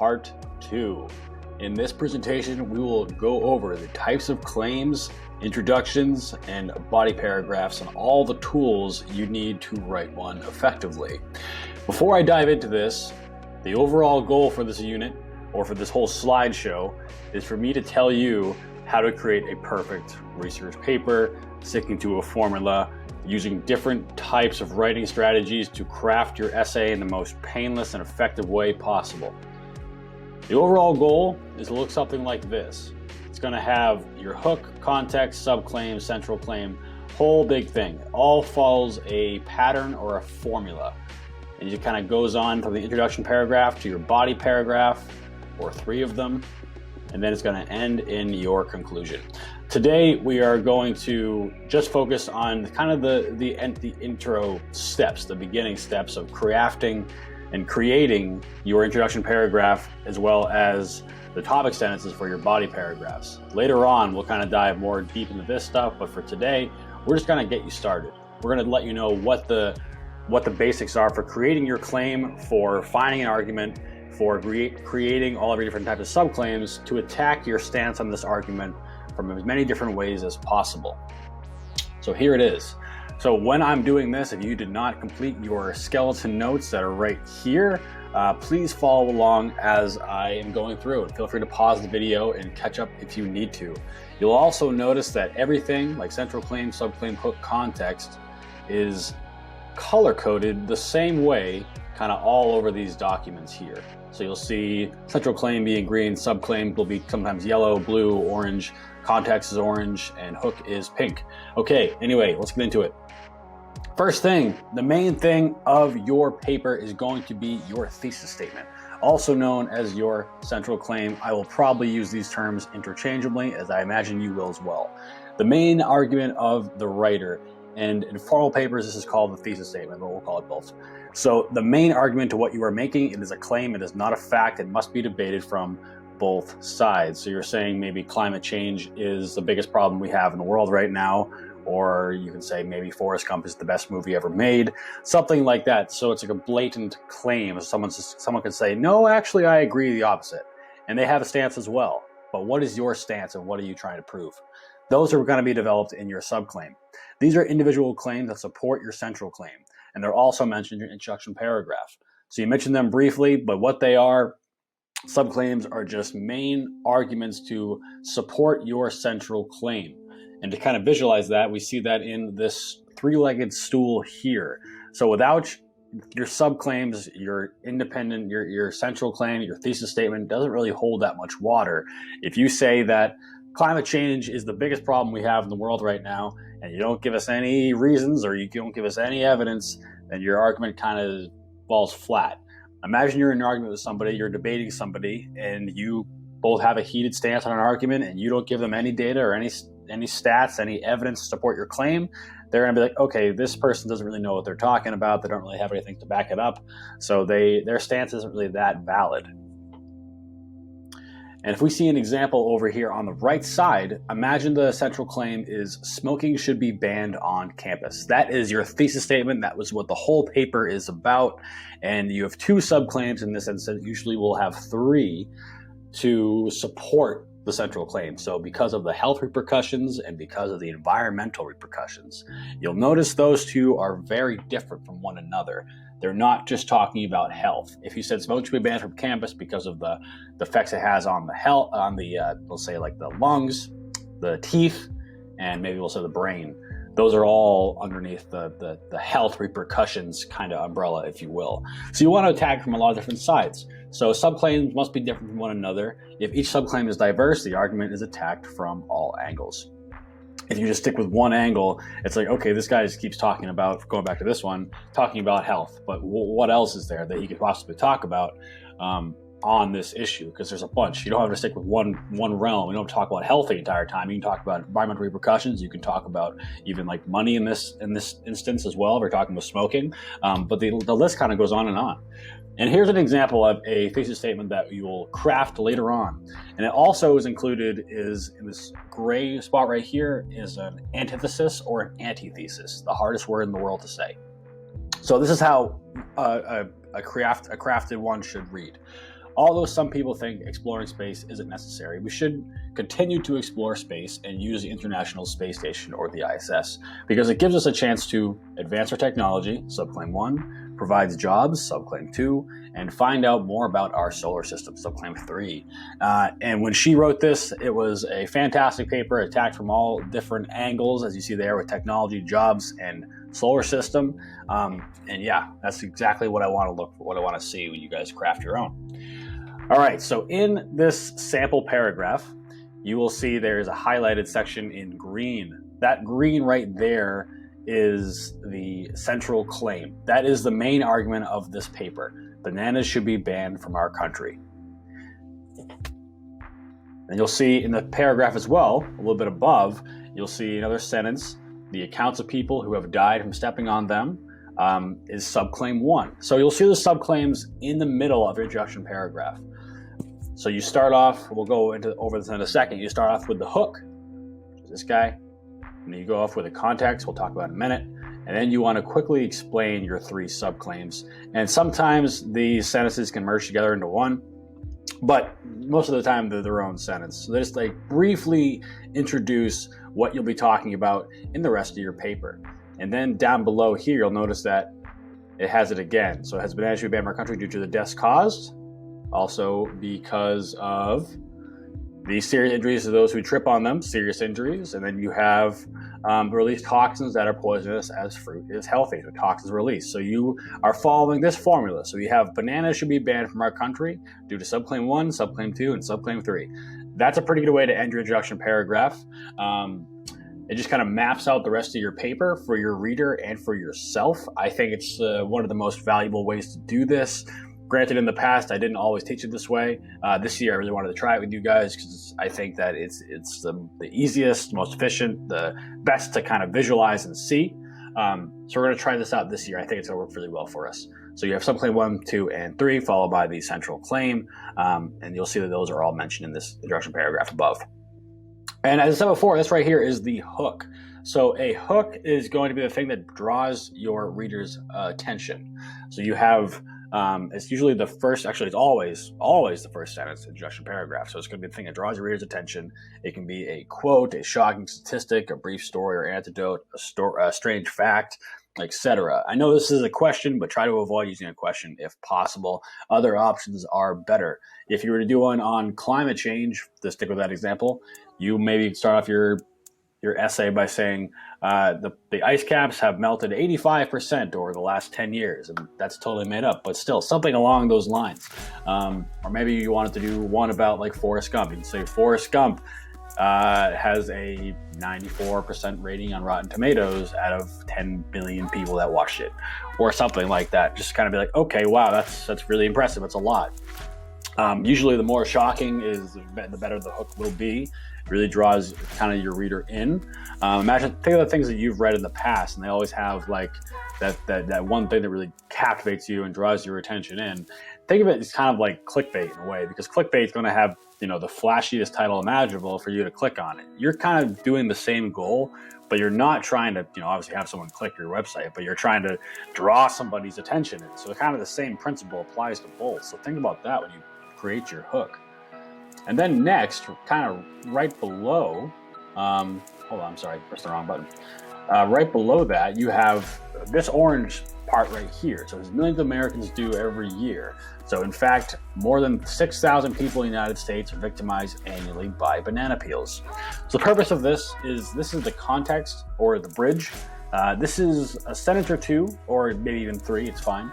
part 2. In this presentation, we will go over the types of claims, introductions, and body paragraphs, and all the tools you need to write one effectively. Before I dive into this, the overall goal for this unit, or for this whole slideshow, is for me to tell you how to create a perfect research paper, sticking to a formula, using different types of writing strategies to craft your essay in the most painless and effective way possible. The overall goal is to look something like this. It's going to have your hook, context, subclaim, central claim, whole big thing. It all follows a pattern or a formula. And it kind of goes on from the introduction paragraph to your body paragraph, or 3 of them, and then it's going to end in your conclusion. Today we are going to just focus on kind of the intro steps, the beginning steps of crafting and creating your introduction paragraph, as well as the topic sentences for your body paragraphs. Later on, we'll kind of dive more deep into this stuff, but for today, we're just going to get you started. We're going to let you know what the basics are for creating your claim, for finding an argument, for creating all of your different types of subclaims to attack your stance on this argument from as many different ways as possible. So here it is. So when I'm doing this, if you did not complete your skeleton notes that are right here, please follow along as I am going through, and feel free to pause the video and catch up if you need to. You'll also notice that everything like central claim, subclaim, hook, context is color-coded the same way kind of all over these documents here. So you'll see central claim being green, subclaim will be sometimes yellow, blue, orange, context is orange, and hook is pink. Okay, anyway, let's get into it. First thing, the main thing of your paper is going to be your thesis statement, also known as your central claim. I will probably use these terms interchangeably, as I imagine you will as well. The main argument of the writer, and in formal papers this is called the thesis statement, but we'll call it both. So the main argument to what you are making, it is a claim, it is not a fact, it must be debated from both sides. So you're saying maybe climate change is the biggest problem we have in the world right now, or you can say maybe Forrest Gump is the best movie ever made, something like that. So it's like a blatant claim. Someone can say, no, actually I agree the opposite. And they have a stance as well. But what is your stance and what are you trying to prove? Those are going to be developed in your subclaim. These are individual claims that support your central claim, and they're also mentioned in your introduction paragraph. So you mentioned them briefly, but what they are, subclaims are just main arguments to support your central claim. And to kind of visualize that, we see that in this 3-legged stool here. So without your subclaims, your independent, your central claim, your thesis statement doesn't really hold that much water. If you say that climate change is the biggest problem we have in the world right now, and you don't give us any reasons or you don't give us any evidence, then your argument kind of falls flat. Imagine you're in an argument with somebody, you're debating somebody, and you both have a heated stance on an argument, and you don't give them any data or any stats, any evidence to support your claim. They're going to be like, okay, this person doesn't really know what they're talking about. They don't really have anything to back it up. So their stance isn't really that valid. And if we see an example over here on the right side, imagine the central claim is smoking should be banned on campus. That is your thesis statement. That was what the whole paper is about. And you have 2 subclaims in this instance. Usually we'll have 3 to support the central claim. So because of the health repercussions and because of the environmental repercussions, you'll notice those 2 are very different from one another. They're not just talking about health. If you said smoke should be banned from campus because of the effects it has on the health, on the we'll say like the lungs, the teeth, and maybe we'll say the brain, those are all underneath the health repercussions kind of umbrella, if you will. So you want to attack from a lot of different sides. So subclaims must be different from one another. If each subclaim is diverse, the argument is attacked from all angles. If you just stick with one angle, it's like, okay, this guy just keeps talking about, going back to this one, talking about health, but what else is there that he could possibly talk about on this issue? Because there's a bunch. You don't have to stick with one realm. You don't have to talk about health the entire time. You can talk about environmental repercussions. You can talk about even like money in this instance as well. We're talking about smoking, but the list kind of goes on and on. And here's an example of a thesis statement that you will craft later on. And it also is included is in this gray spot right here is an antithesis or an antithesis, the hardest word in the world to say. So this is how a crafted one should read. Although some people think exploring space isn't necessary, we should continue to explore space and use the International Space Station, or the ISS, because it gives us a chance to advance our technology, Subclaim 1, provides jobs, Subclaim 2, and find out more about our solar system, Subclaim 3. And when she wrote this, it was a fantastic paper, attacked from all different angles, as you see there, with technology, jobs, and solar system. And yeah, that's exactly what I want to look for, what I want to see when you guys craft your own. All right, so in this sample paragraph, you will see there's a highlighted section in green. That green right there is the central claim. That is the main argument of this paper. Bananas should be banned from our country. And you'll see in the paragraph as well, a little bit above, you'll see another sentence. The accounts of people who have died from stepping on them is subclaim 1. So you'll see the subclaims in the middle of your introduction paragraph. So you start off, we'll go over this in a second, you start off with the hook, which is this guy, and then you go off with the context, we'll talk about in a minute, and then you want to quickly explain your 3 subclaims. And sometimes these sentences can merge together into one, but most of the time they're their own sentence. So just like briefly introduce what you'll be talking about in the rest of your paper. And then down below here, you'll notice that it has it again. So it has bananas should be banned from our country due to the deaths caused, also because of the serious injuries to those who trip on them, serious injuries. And then you have release toxins that are poisonous as fruit is healthy, so toxins released. So you are following this formula. So you have bananas should be banned from our country due to subclaim 1, subclaim 2, and subclaim 3. That's a pretty good way to end your introduction paragraph. It just kind of maps out the rest of your paper for your reader and for yourself. I think it's one of the most valuable ways to do this. Granted, in the past, I didn't always teach it this way. This year, I really wanted to try it with you guys because I think that it's the easiest, most efficient, the best to kind of visualize and see. So we're going to try this out this year. I think it's going to work really well for us. So you have subclaim 1, 2, and 3, followed by the central claim. And you'll see that those are all mentioned in this introduction paragraph above. And as I said before, this right here is the hook. So a hook is going to be the thing that draws your reader's attention. So you have, it's usually the first, actually it's always the first sentence, introduction paragraph. So it's going to be the thing that draws your reader's attention. It can be a quote, a shocking statistic, a brief story or anecdote, a strange fact, etc. I know this is a question, but try to avoid using a question if possible. Other options are better. If you were to do one on climate change, to stick with that example, you maybe start off your essay by saying the ice caps have melted 85% over the last 10 years, and that's totally made up, but still something along those lines. Or maybe you wanted to do one about like Forrest Gump. You can say Forrest Gump has a 94% rating on Rotten Tomatoes out of 10 billion people that watched it, or something like that. Just kind of be like, okay, wow, that's really impressive. That's a lot. Usually the more shocking is the better the hook will be. It really draws kind of your reader in. Think of the things that you've read in the past, and they always have like that one thing that really captivates you and draws your attention in. Think of it as kind of like clickbait in a way, because clickbait is going to have, the flashiest title imaginable for you to click on it. You're kind of doing the same goal, but you're not trying to, obviously have someone click your website, but you're trying to draw somebody's attention in. So kind of the same principle applies to both. So think about that when you create your hook. And then next, kind of right below, hold on, I'm sorry, I pressed the wrong button. Right below that, you have this orange part right here. So as millions of Americans do every year. So in fact, more than 6,000 people in the United States are victimized annually by banana peels. So the purpose of this is the context or the bridge. This is a sentence or two, or maybe even 3, it's fine,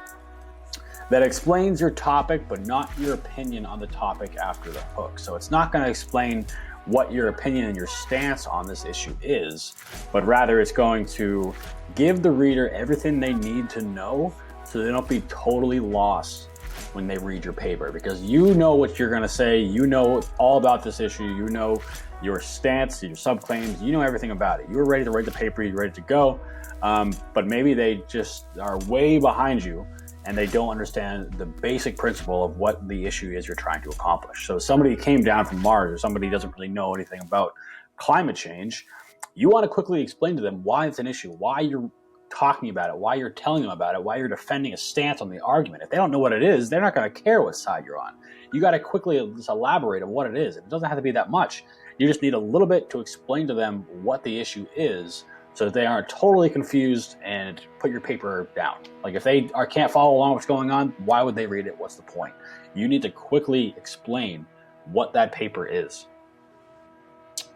that explains your topic, but not your opinion on the topic after the hook. So it's not going to explain what your opinion and your stance on this issue is, but rather it's going to give the reader everything they need to know so they don't be totally lost when they read your paper, because you know what you're going to say, you know all about this issue, you know your stance, your subclaims, you know everything about it. You're ready to write the paper, you're ready to go, but maybe they just are way behind you and they don't understand the basic principle of what the issue is you're trying to accomplish. So somebody came down from Mars, or somebody doesn't really know anything about climate change, you want to quickly explain to them why it's an issue, why you're talking about it, why you're telling them about it, why you're defending a stance on the argument. If they don't know what it is, they're not going to care what side you're on. You got to quickly just elaborate on what it is. It doesn't have to be that much. You just need a little bit to explain to them what the issue is, so that they aren't totally confused and put your paper down. Like if they can't follow along what's going on, why would they read it? What's the point? You need to quickly explain what that paper is.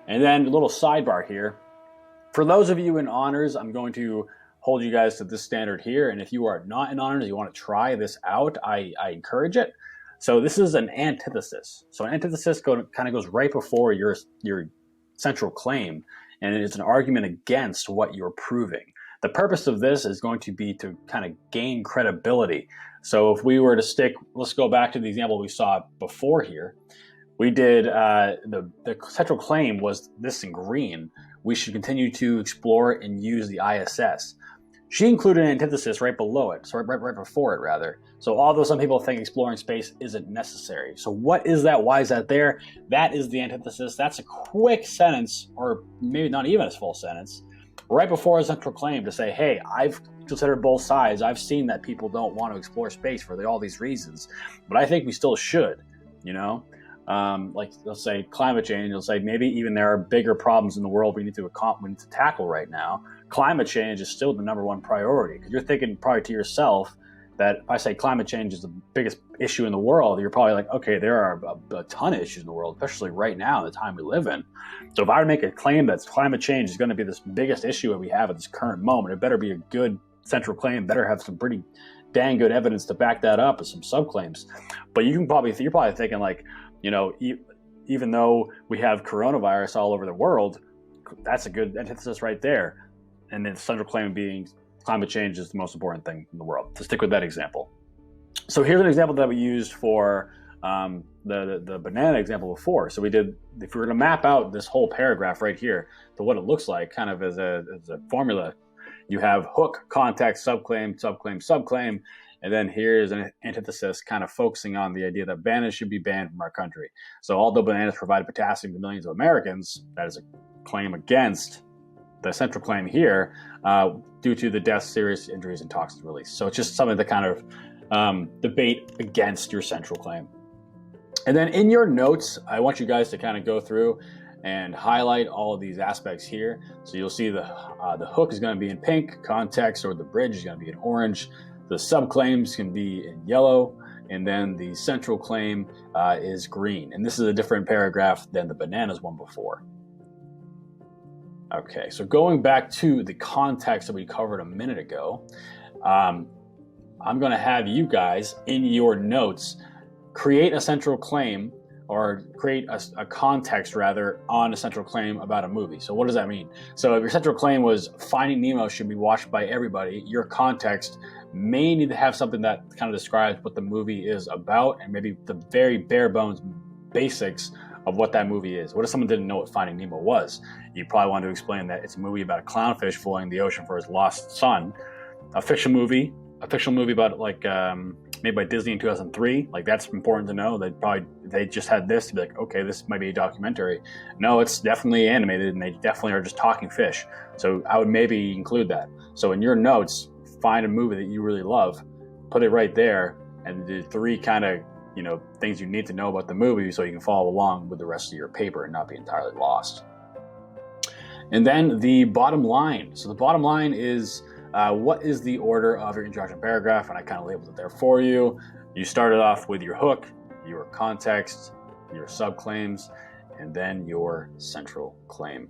And then a little sidebar here. For those of you in honors, I'm going to hold you guys to this standard here. And if you are not in honors, you want to try this out, I encourage it. So this is an antithesis. So an antithesis kind of goes right before your central claim, and it's an argument against what you're proving. The purpose of this is going to be to kind of gain credibility. So if we were to stick, let's go back to the example we saw before here. We did, the central claim was this in green. We should continue to explore and use the ISS. She included an antithesis right below it, so right before it rather. So although some people think exploring space isn't necessary. So what is that? Why is that there? That is the antithesis. That's a quick sentence, or maybe not even a full sentence, right before a central claim to say, hey, I've considered both sides. I've seen that people don't want to explore space for all these reasons, but I think we still should, you know? Like they'll say climate change, they'll say maybe even there are bigger problems in the world we need to tackle right now. Climate change is still the #1 priority, because you're thinking probably to yourself that if I say climate change is the biggest issue in the world, you're probably like, okay, there are a ton of issues in the world, especially right now in the time we live in. So if I were to make a claim that climate change is going to be this biggest issue that we have at this current moment, it better be a good central claim, better have some pretty dang good evidence to back that up with some subclaims. But you're probably thinking like, you know, even though we have coronavirus all over the world, that's a good antithesis right there. And then the central claim being climate change is the most important thing in the world. To stick with that example. So here's an example that we used for the banana example before. So we did, if we were to map out this whole paragraph right here to what it looks like, kind of as a formula, you have hook, context, subclaim, subclaim, subclaim. And then here's an antithesis kind of focusing on the idea that bananas should be banned from our country. So although bananas provide potassium to millions of Americans, that is a claim against the central claim here due to the deaths, serious injuries, and toxins released. So it's just something to kind of debate against your central claim. And then in your notes, I want you guys to kind of go through and highlight all of these aspects here. So you'll see the hook is going to be in pink, context or the bridge is going to be in orange. The subclaims can be in yellow, and then the central claim is green. And this is a different paragraph than the bananas one before. Okay, so going back to the context that we covered a minute ago, I'm going to have you guys in your notes create a central claim, or create a context rather on a central claim about a movie. So what does that mean? So if your central claim was Finding Nemo should be watched by everybody, your context may need to have something that kind of describes what the movie is about, and maybe the very bare bones basics of what that movie is. What if someone didn't know what Finding Nemo was? You probably want to explain that it's a movie about a clownfish fleeing the ocean for his lost son. A fictional movie about like made by Disney in 2003. Like that's important to know. They just had this to be like, okay, this might be a documentary. No, it's definitely animated, and they definitely are just talking fish. So I would maybe include that. So in your notes, find a movie that you really love, put it right there, and the 3 kind of things you need to know about the movie so you can follow along with the rest of your paper and not be entirely lost. And then the bottom line. So the bottom line is what is the order of your introduction paragraph? And I kind of labeled it there for you. You started off with your hook, your context, your subclaims, and then your central claim.